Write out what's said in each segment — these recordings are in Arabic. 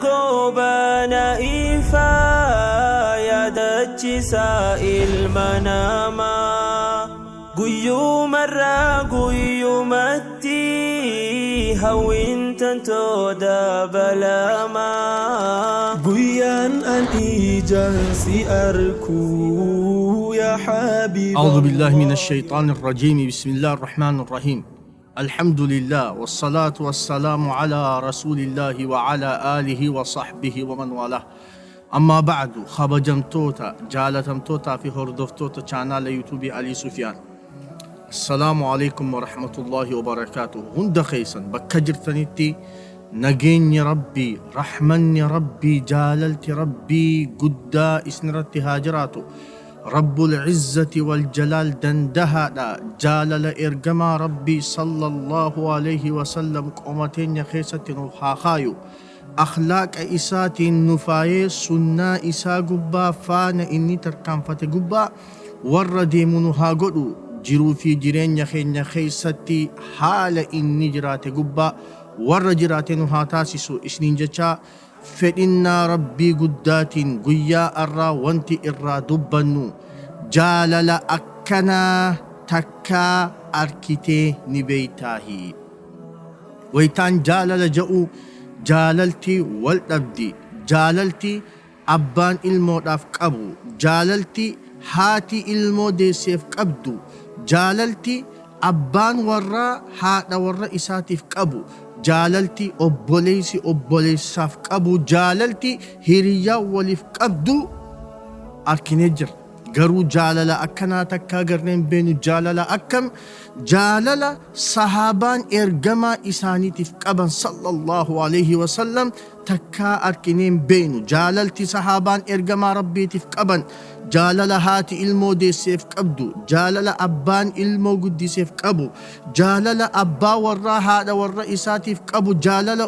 Agobana ifa yadachisa ilmanama guyyumarra guyyumatti hawwintan toda balama guyyan an ijansi arku ya habib أعوذ بالله من الشيطان الرجيم بسم الله الرحمن الرحيم الحمد لله والصلاة والسلام على رسول الله وعلى آله وصحبه ومن والاه أما بعد خبجمتوتا جالتمتوتا في هردفتوتا چانال يوتيوب علي سفيان السلام عليكم ورحمة الله وبركاته هند خيسا بكجرتنيتي نجين يا ربي رحمن يا ربي جاللت ربي قدا اسنرت هاجراتو رب العزة والجلال دندها جالل إرجما ربي صلى الله عليه وسلم قومتين يخيسة نفاخايو أخلاق إسات نفاية سنة إسا قبا فان إني تركان فتقبا وردي منها قدو جرو في جرين يخيسة حال إني جرات قبا ور جرات نها تاسسو إسنين جتا فإن ربي قدات قيا الرا وانت إرا دبنو جالل أكنا تكا أركتي نبيتاهي ويتان جالل جاءو جاللتي والأبدي جاللتي أبان الموت أفقبو جاللتي هاتي الموت سيف قبدو جاللتي أبان ورا هات ورا إساتي فقبو جاللتي obboleessaaf qabu jaalalti hiriyaa waliif qabdu arkinee jira garuu jaalala akkanaa takkaa garneen beenu jaalala akkam jaalala sahaabaan ergamaa isaaniitiif qaban sallallahu alayhi wasallam takkaa arkineen beenu jaalalti sahaabaan ergamaa rabbiitiif qaban jaalala haati ilmoo deesseef qabdu jaalala abbaan ilmoo guddiseef qabu jaalala abbaa warraa haadha warra isaatiif qabu jaalala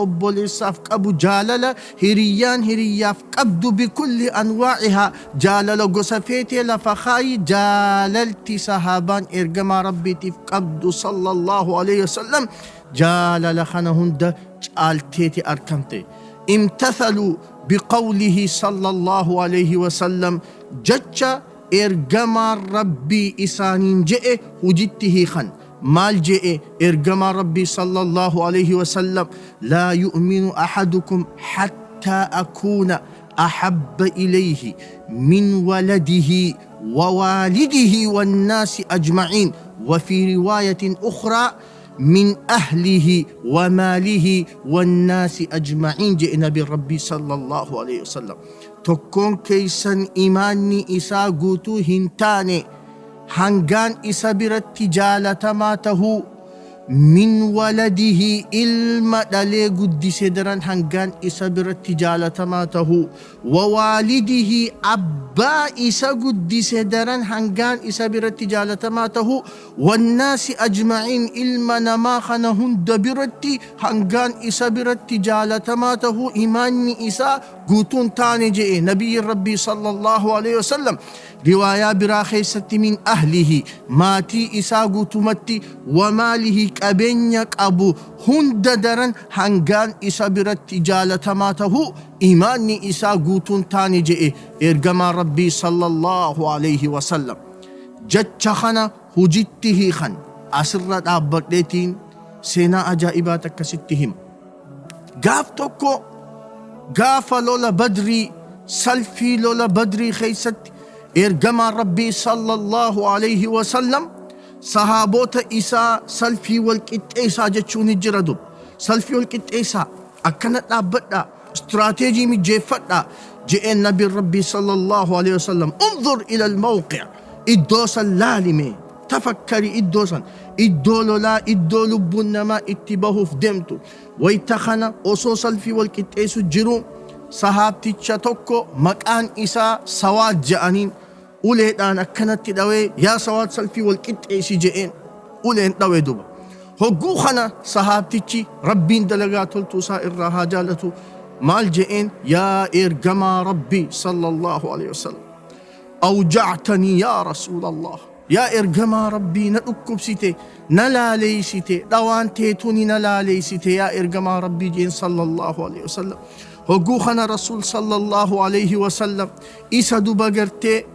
obboleessaaf qabu jaalala hiriyyaan hiriyaaf qabdu bikulli anwaa'ihaa jaalala gosa feetee lafa kaayi jaalalti sahaabaan ergamaa rabbiitiif qabdu sallallahu alayhi wasallam jaalala kana hunda caalteeti argamte امتثلوا بقوله صلى الله عليه وسلم جتشا إرجما ربي إسانين جئ وجدته خن مال جئ إرجما ربي صلى الله عليه وسلم لا يؤمن أحدكم حتى أكون أحب إليه من ولده ووالده والناس أجمعين وفي رواية أخرى من أهله وماله والناس أجمعين جئنا بالرب صلى الله عليه وسلم تكون كيسا إيماني إسا قوتو هنتاني هنغان إسا برتجالة ماته من ولده إلما دالي قدس دران هنغان إسا برتجالة ماته ووالده أبا إسا قدس دران هنغان إسا برتجالة ماته والناس أجمعين إلما نماخنا هند برتي هنغان إسا برتجالة ماته إيماني إسا قوتون تاني جئ نبي ربي صلى الله عليه وسلم رواية براخيسة من أهله ماتي إساقو تمتي وماله كابينيك أبو هند درن هنغان إسا برت جالة ماته إيماني إساقو تنتاني جئ إرقما ربي صلى الله عليه وسلم جتشخنا هجته خن أسرت أبردتين سينا أجائباتك ستهم قاف توكو قاف لولا بدري سلفي لولا بدري خيست إرجما ربي صلى الله عليه وسلم صحابوت إسا سلفي والكتئيسا جتشون الجردو سلفي والكتئيسا أكنت أبدا استراتيجي مجيفتا جئ النبي ربي صلى الله عليه وسلم انظر إلى الموقع إدوسا اللالمي تفكري إدوسا إدولو لا إدولو بنما اتباه فدمتو ويتخنا أصو سلفي والكتئيسو جرو صحابتي tokko maqaan isaa Sawaad jedhaniin uleedhaan akkanatti dhawee yaa Sawaad salfii wal qixxeessi je'een uleen dhawee duba hogguu kana sahaabtichi rabbiin dalagaa toltuu isaa irraa haa jaalatu maal je'een yaa ergamaa rabbii sallallahu alaihi wasallam awja'tanii yaa rasuulallah yaa ergamaa rabbii na dhukkubsite na laaleeysite dhawaan teetuni na laaleeysite yaa ergamaa rabbii jeen sallallahu alaihi wasallam. Hogguu kana rasuul sallallahu alaihi wasallam isa duba gartee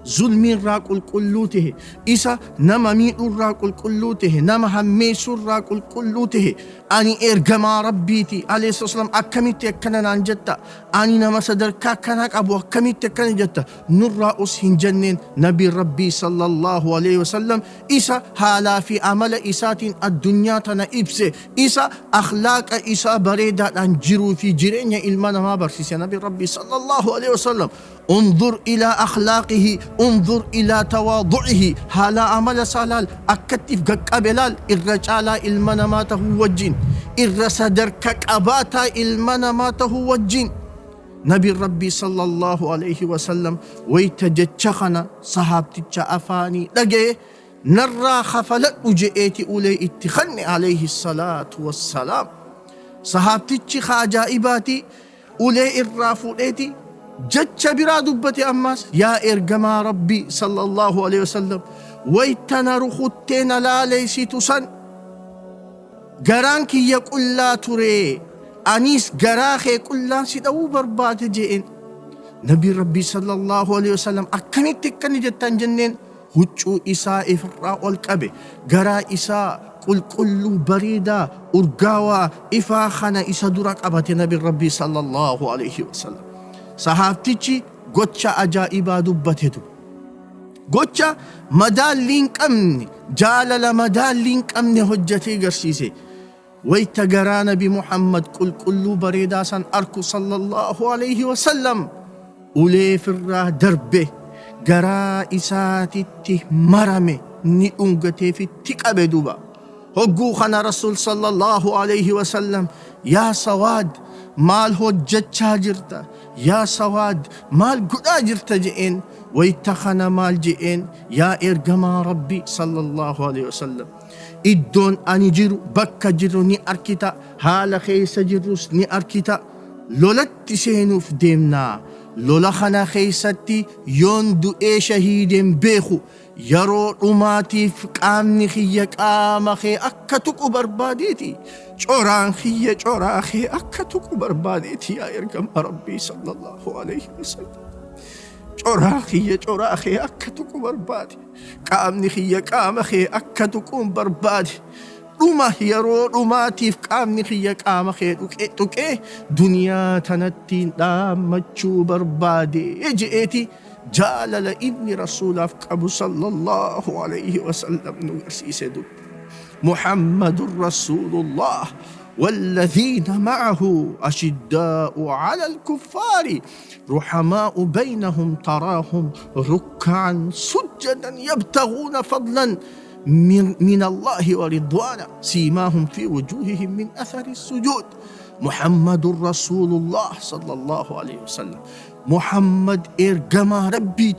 zulmii irraa qulqulluu tahe, isa nama miidhuu irraa qulqulluu tahe, nama hammeessuu irraa qulqulluu tahe, ani ergamaa rabbiiti alayhi salaam akkamitti akkana naan jetta, ani nama sadarkaa akkana qabu akkamitti akkana jetta, nurraa us hin jenneen nabii rabbii sallallahu alayhi wasallam isa haalaa fi amala isaatiin addunyaa tana ibse, isa akhlaaqa isaa bareedaadhaan jiruu fi jireenya ilma namaa barsiise nabii rabbii sallallahu alayhi wasallam. انظر إلى أخلاقه، انظر إلى تواضعه، هلا عمل سالال أكتف قبلال الرجال المناماته وجين الرسدر كأباتا المناماته وجين. نبي ربي صلى الله عليه وسلم ويتجتشخنا صحابتك أفاني لقي نرى خفلت وجئتي أولي اتخني عليه الصلاة والسلام. صحابتك خاجائباتي أولي الرافوليتي جتش برا دبتي أماس يا إرجما ربي صلى الله عليه وسلم ويتنا رخوتين لا ليسي تسن جرانك يقول لا تري أنيس جراخي يقول لا سيدو برباد جئن. نبي ربي صلى الله عليه وسلم أكمل تكني جتان جنين هجو إساء فرا والكبه جرا إساء كل بريدة أرقاوة إفاخنا إسا درك أبات نبي ربي صلى الله عليه وسلم. Sahaabtichi gocha ajaa'ibaa dubbatetu, gocha madaalli hin qabne, jaalala madaalli hin qabne hojjetee garsiise. Wayta garaa nabi Muhammad qulqulluu bareedaa san arku sallallahu alayhi wasallam ulee firraa darbe garaa isaatitti marame ni dhungateefitti qabe duba. Hogguu kana rasuul sallallahu alayhi wasallam yaa Sawaad maal hojjechaa jirta, yaa Sawaad maal godhaa jirta je'een. Wayta kana maal je'een yaa ergamaa rabbi sallallahu alayhi wasallam iddoon ani jiru bakka jiru ni arkita, haala keessa jirus ni arkita. Lolatti seenuuf deemnaa, lola kana keessatti yoon du'ee shahiideen beeku yeroo dhumaatiif qaamni kiyya qaama kee akka tuqu barbaadeeti, coraan kiyya coraa kee akka tuqu barbaadeeti yaa ergamaa rabbii sallallahu alayhi wasallam. Coraa kiyya coraa kee akka tuqu barbaade, qaamni kiyya qaama kee akka tuquun barbaade. Dhuma yeroo dhumaatiif qaamni kiyya qaama kee tuqee duniyaa tanattiin dhaammachuu barbaade je'eeti jaalala inni rasuulaaf qabu sallallahu alayhi wasallam nu garsiise dub. Muhammadun Rasulullah والذين معه أشداء على الكفار رحماء بينهم تراهم ركعا سجدا يبتغون فضلا من الله ورضوانا سيماهم في وجوههم من أثر السجود. محمد رسول الله صلى الله عليه وسلم. محمد إرجما ربي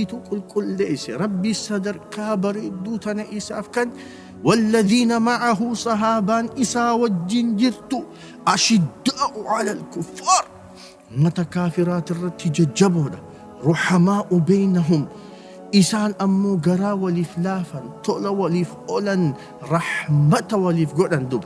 تقول كل ليس ربي الصدر كابر دوتنا إساف كان والذين معه صحابان إسا والجنجرت أشداء على الكفار متكافرات الرتججبون رحماء بينهم إسان أمو قرا ولفلافا طول ولف أولا رحمة ولف قدن دب.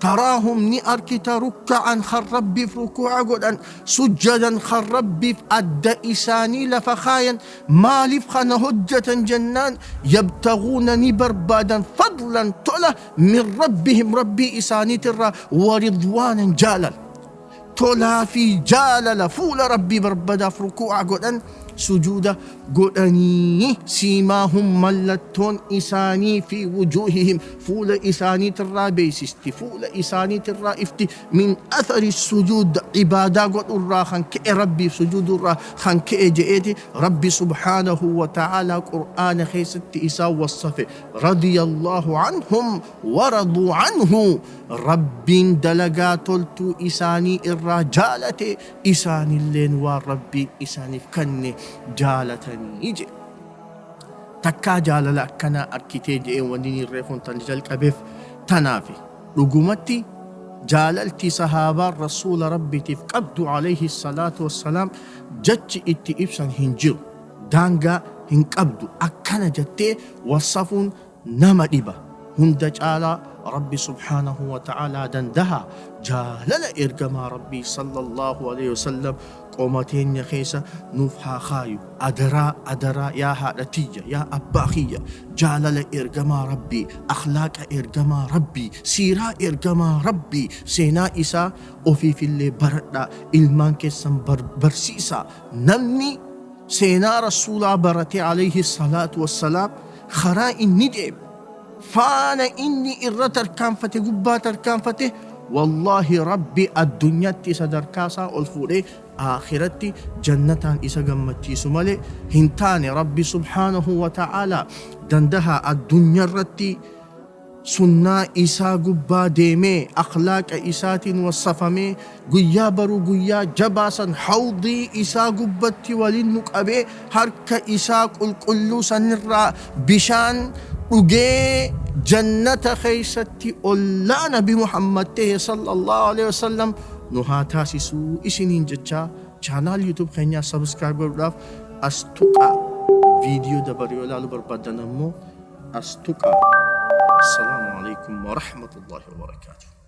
تراهم نأركت ركعا خرب في ركوع قدن سجدا خرب في أدى إساني لفخايا ما لفخنا هجة جنان يبتغون نبربادا فضلا طولا من ربهم ربي إساني ترى ورضوانا جالا طولا في جالا فول ربي بربدا في ركوع قدن سجودا قدني سيماهم ملتون إساني في وجوههم فول إساني ترى فول إساني ترى من أثر السجود عبادة قد الرا خنك ربي سجود الرا خنك جئتي ربي سبحانه وتعالى قرآن خيست إسا والصفي رضي الله عنهم ورضوا عنه رب دلقات التو إساني الرجالة إساني اللين وربي إساني فكني جالتني جي تكا جاللا كنا أركيتي جي ونيني ريفون تنجل كبيف تنافي رقومتي جاللتي صحابة رسول ربي تفقبدوا عليه الصلاة والسلام جج اتي إبسان هنجر دانغا هنقبدو أكنا جتة وصفون نما دبا هند جالا ربي سبحانه وتعالى دندها جالل إرقما ربي صلى الله عليه وسلم قومتين يخيسا نفها خايو أدرا يا هادتية يا أباخية جالل إرقما ربي أخلاق إرقما ربي سيرا إرقما ربي سينا إسا وفي اللي بردا إلمان كسن برسيسا نمني سينا رسول برتي عليه الصلاة والسلام خرائن ندعب فانا إني إرتر كانفته قباتر كانفته والله ربي الدنيا تسدر كاسا الفوري آخرتي جنة إسا قمتي سمالي هنتاني ربي سبحانه وتعالى دندها الدنيا رتي سنة إسا قبا ديمي أخلاق إسات وصفمي قيا برو قيا جباسا حوضي إسا قبتي ولنك أبي هرك إسا كل سنرى بشان وجي جنة خيستي أولا نبي محمد صلى الله عليه وسلم نها تاسسو إسنين جتشا channel YouTube خينيا سبسكرايبر راف أستوكا فيديو دبريو لالو بربادنا مو أستوكا السلام عليكم ورحمة الله وبركاته